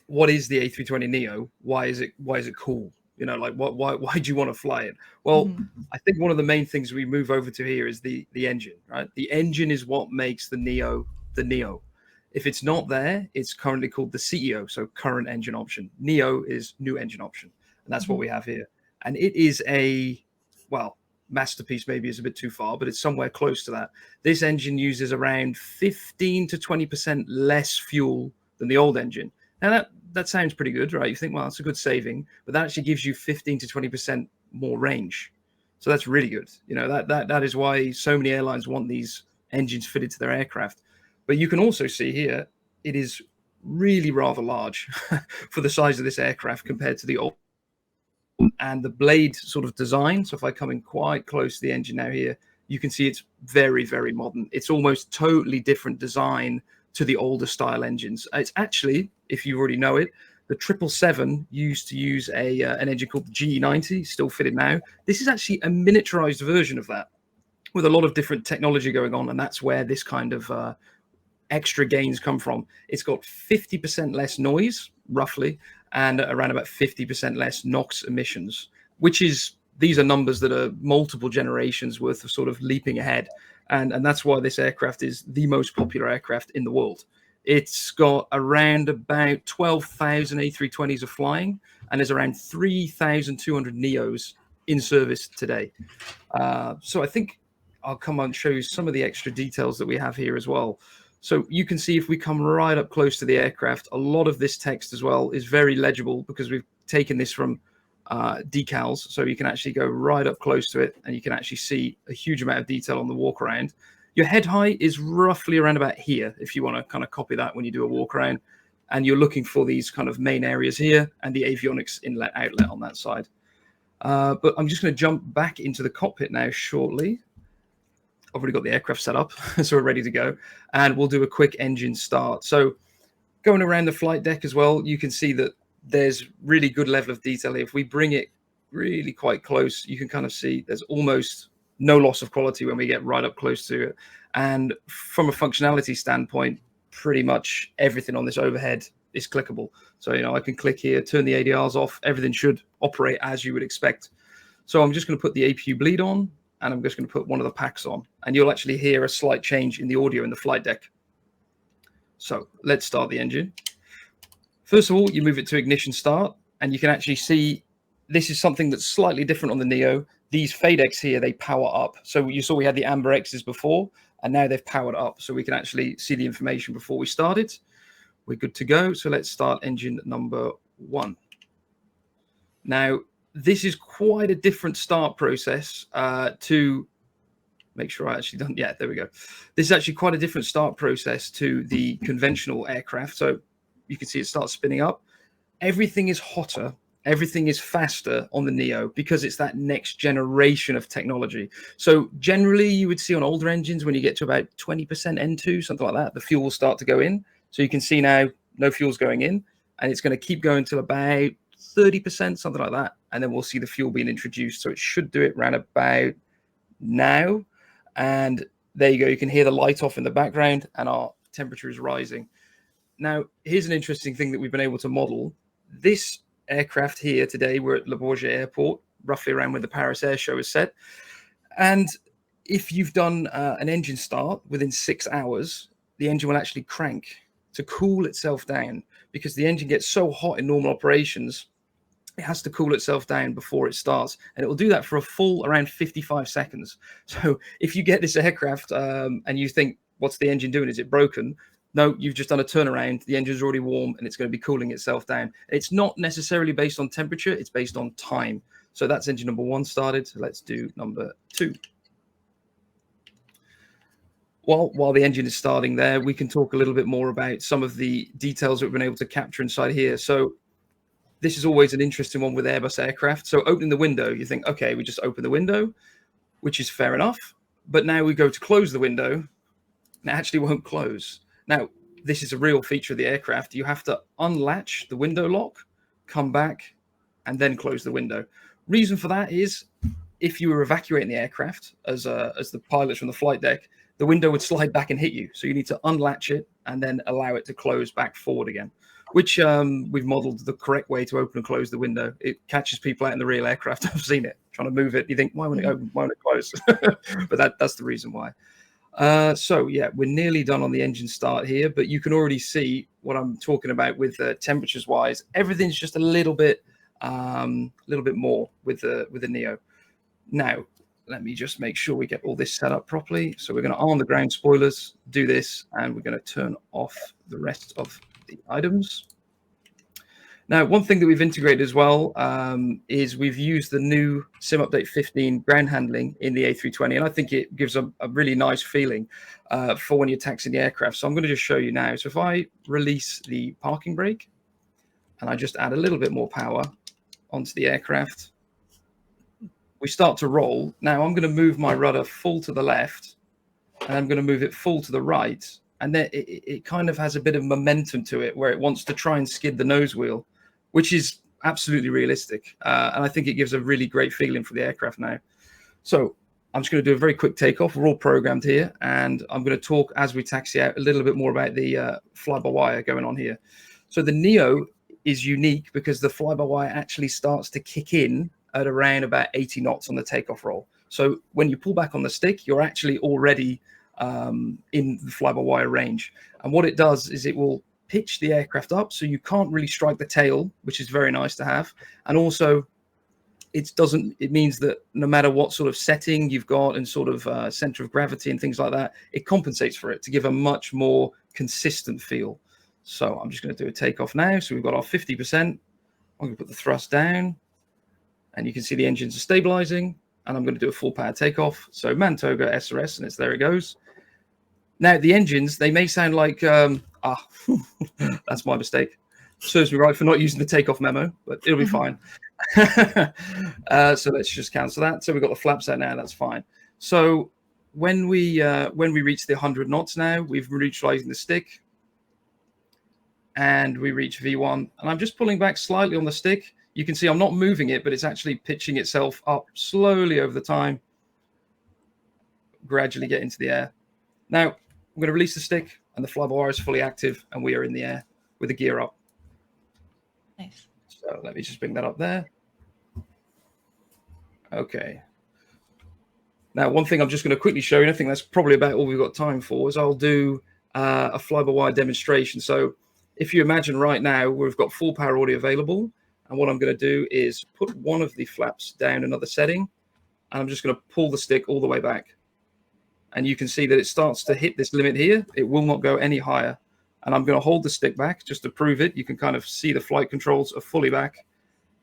what is the A320 Neo? Why is it cool? You know, like why do you want to fly it? Well, I think one of the main things we move over to here is the engine, right? The engine is what makes the Neo the Neo. If it's not there, it's currently called the CEO, so current engine option. Neo is new engine option, and that's what we have here. And it is masterpiece maybe is a bit too far, but it's somewhere close to that. This engine uses around 15 to 20% less fuel than the old engine. Now that sounds pretty good, right? You think, well, it's a good saving, but that actually gives you 15 to 20% more range. So that's really good. You know, that is why so many airlines want these engines fitted to their aircraft. But you can also see here, it is really rather large for the size of this aircraft compared to the old. And the blade sort of design. So if I come in quite close to the engine now here, you can see it's very, very modern. It's almost totally different design to the older style engines. It's actually, if you already know it, the 777 used to use an engine called the GE90, still fitted now. This is actually a miniaturized version of that with a lot of different technology going on. And that's where this kind of extra gains come from. It's got 50% less noise, roughly, and around about 50% less NOx emissions, these are numbers that are multiple generations worth of sort of leaping ahead. And that's why this aircraft is the most popular aircraft in the world. It's got around about 12,000 A320s are flying, and there's around 3,200 Neos in service today. So I think I'll come on and show you some of the extra details that we have here as well. So you can see if we come right up close to the aircraft, a lot of this text as well is very legible because we've taken this from decals. So you can actually go right up close to it and you can actually see a huge amount of detail on the walk around. Your head height is roughly around about here if you want to kind of copy that when you do a walk around. And you're looking for these kind of main areas here and the avionics inlet outlet on that side. But I'm just going to jump back into the cockpit now shortly. I've already got the aircraft set up, so we're ready to go. And we'll do a quick engine start. So going around the flight deck as well, you can see that there's really good level of detail here. If we bring it really quite close, you can kind of see there's almost no loss of quality when we get right up close to it. And from a functionality standpoint, pretty much everything on this overhead is clickable. So, you know, I can click here, turn the ADRs off. Everything should operate as you would expect. So I'm just going to put the APU bleed on. And I'm just going to put one of the packs on. And you'll actually hear a slight change in the audio in the flight deck. So let's start the engine. First of all, you move it to ignition start. And you can actually see this is something that's slightly different on the Neo. These FADECs here, they power up. So you saw we had the amber X's before. And now they've powered up. So we can actually see the information before we started. We're good to go. So let's start engine number 1. Now, this is quite a different start process to make sure I actually done. Yeah, there we go. This is actually quite a different start process to the conventional aircraft. So you can see it starts spinning up. Everything is hotter. Everything is faster on the Neo because it's that next generation of technology. So generally you would see on older engines when you get to about 20% N2, something like that, the fuel will start to go in. So you can see now no fuel's going in and it's going to keep going till about 30%, something like that. And then we'll see the fuel being introduced. So it should do it around about now. And there you go. You can hear the light off in the background and our temperature is rising. Now, here's an interesting thing that we've been able to model. This aircraft here today, we're at Le Bourget Airport, roughly around where the Paris Air Show is set. And if you've done an engine start within 6 hours, the engine will actually crank to cool itself down because the engine gets so hot in normal operations. It has to cool itself down before it starts. And it will do that for a full around 55 seconds. So if you get this aircraft and you think, what's the engine doing? Is it broken? No, you've just done a turnaround. The engine's already warm and it's going to be cooling itself down. It's not necessarily based on temperature. It's based on time. So that's engine number 1 started. So let's do number 2. While the engine is starting there, we can talk a little bit more about some of the details that we've been able to capture inside here. So this is always an interesting one with Airbus aircraft. So opening the window, you think, okay, we just open the window, which is fair enough. But now we go to close the window, and it actually won't close. Now, this is a real feature of the aircraft. You have to unlatch the window lock, come back, and then close the window. Reason for that is if you were evacuating the aircraft as the pilots from the flight deck, the window would slide back and hit you. So you need to unlatch it and then allow it to close back forward again. which we've modeled the correct way to open and close the window. It catches people out in the real aircraft. I've seen it trying to move it. You think, why won't it open? Why won't it close? But that's the reason why. So yeah, we're nearly done on the engine start here, but you can already see what I'm talking about with temperatures wise. Everything's just a little bit more with the Neo. Now, let me just make sure we get all this set up properly. So we're going to arm the ground spoilers, do this, and we're going to turn off the rest of the items. Now, one thing that we've integrated as well is we've used the new Sim Update 15 ground handling in the A320, and I think it gives a really nice feeling for when you're taxiing the aircraft. So I'm going to just show you now. So if I release the parking brake, and I just add a little bit more power onto the aircraft, we start to roll. Now I'm going to move my rudder full to the left, and I'm going to move it full to the right. And then it kind of has a bit of momentum to it where it wants to try and skid the nose wheel, which is absolutely realistic. And I think it gives a really great feeling for the aircraft now. So I'm just going to do a very quick takeoff. We're all programmed here. And I'm going to talk as we taxi out a little bit more about the fly-by-wire going on here. So the Neo is unique because the fly-by-wire actually starts to kick in at around about 80 knots on the takeoff roll. So when you pull back on the stick, you're actually already in the fly-by-wire range. And what it does is it will pitch the aircraft up so you can't really strike the tail, which is very nice to have. And also it means that no matter what sort of setting you've got and sort of center of gravity and things like that, it compensates for it to give a much more consistent feel. So I'm just going to do a takeoff now. So we've got our 50%. I'm going to put the thrust down, and you can see the engines are stabilizing, and I'm going to do a full power takeoff. So Mantoga SRS, and there it goes. Now the engines, they may sound like, that's my mistake. Serves me right for not using the takeoff memo, but it'll be fine. So let's just cancel that. So we've got the flaps out now, that's fine. So when we reach the 100 knots now, we've neutralizing the stick, and we reach V1, and I'm just pulling back slightly on the stick. You can see I'm not moving it, but it's actually pitching itself up slowly over the time, gradually get into the air. Now, I'm going to release the stick, and the fly-by-wire is fully active, and we are in the air with the gear up. Nice. So let me just bring that up there. Okay. Now, one thing I'm just going to quickly show you, and I think that's probably about all we've got time for, is I'll do a fly-by-wire demonstration. So if you imagine right now, we've got full power audio available. And what I'm going to do is put one of the flaps down another setting, and I'm just going to pull the stick all the way back. And you can see that it starts to hit this limit here. It will not go any higher. And I'm going to hold the stick back just to prove it. You can kind of see the flight controls are fully back.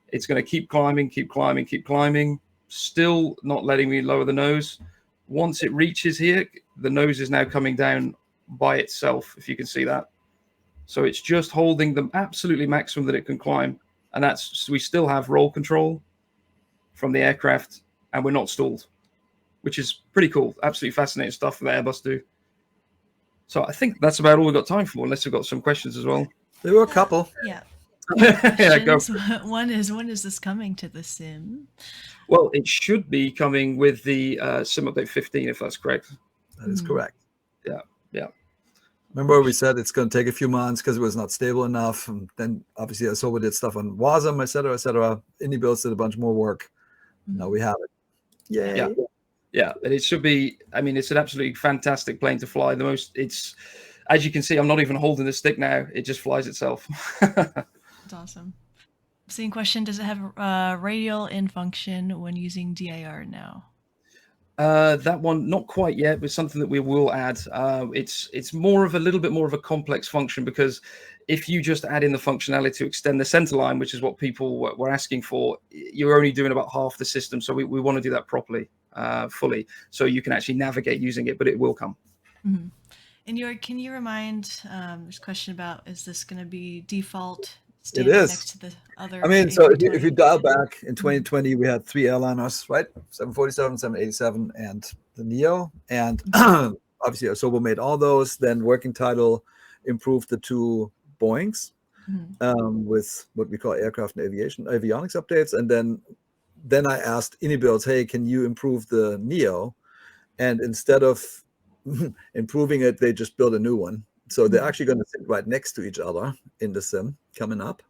It's going to keep climbing, keep climbing, keep climbing, still not letting me lower the nose. Once it reaches here, the nose is now coming down by itself, if you can see that. So it's just holding the absolutely maximum that it can climb. And we still have roll control from the aircraft, and we're not stalled, which is pretty cool. Absolutely fascinating stuff that Airbus do. So I think that's about all we've got time for, unless we've got some questions as well. There were a couple. Yeah. Yeah, go. One is, when is this coming to the sim? Well, it should be coming with the Sim Update 15, if that's correct. That is correct. Yeah. Remember we said it's going to take a few months because it was not stable enough. And then obviously Asobo did stuff on WASM, et cetera, iniBuilds did a bunch more work. Now we have it. Yay. Yeah. And it should be, I mean, it's an absolutely fantastic plane to fly. It's, as you can see, I'm not even holding the stick now. It just flies itself. That's awesome. Same question. Does it have radial in function when using DIR now? That one, not quite yet, but something that we will add. It's more of a little bit more of a complex function, because if you just add in the functionality to extend the center line, which is what people were asking for, you're only doing about half the system. So we want to do that properly, fully, so you can actually navigate using it, but it will come. Mm-hmm. And can you remind, there's a question about, is this going to be default? It is. Next to the other. I mean, so if you dial back in 2020, we had 3 airliners, right? 747, 787, and the Neo. And obviously, Asobo made all those. Then Working Title improved the 2 Boeings with what we call aircraft and avionics updates. And then I asked iniBuilds, hey, can you improve the Neo? And instead of improving it, they just built a new one. So they're actually going to sit right next to each other in the sim coming up,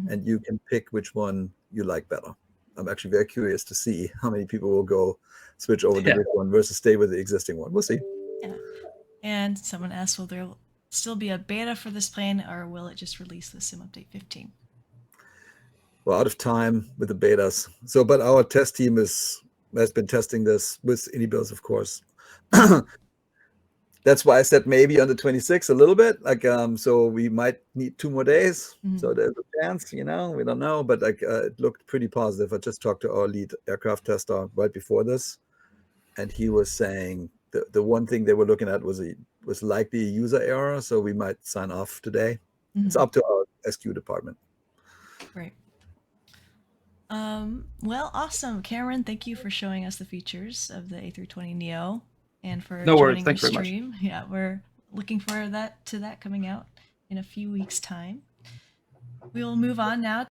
and you can pick which one you like better. I'm actually very curious to see how many people will go switch over to this one versus stay with the existing one. We'll see. Yeah. And someone asked, will there still be a beta for this plane, or will it just release with Sim Update 15? We're out of time with the betas. So, but our test team has been testing this with iniBuilds, of course. That's why I said maybe on the 26th a little bit. Like, so we might need 2 more days. So there's a chance, we don't know. But like, it looked pretty positive. I just talked to our lead aircraft tester right before this, and he was saying the one thing they were looking at was likely a user error. So we might sign off today. It's up to our SQ department. Great. Well, awesome. Cameron, thank you for showing us the features of the A320 Neo and for joining our stream. Yeah, we're looking forward to that coming out in a few weeks' time. We will move on now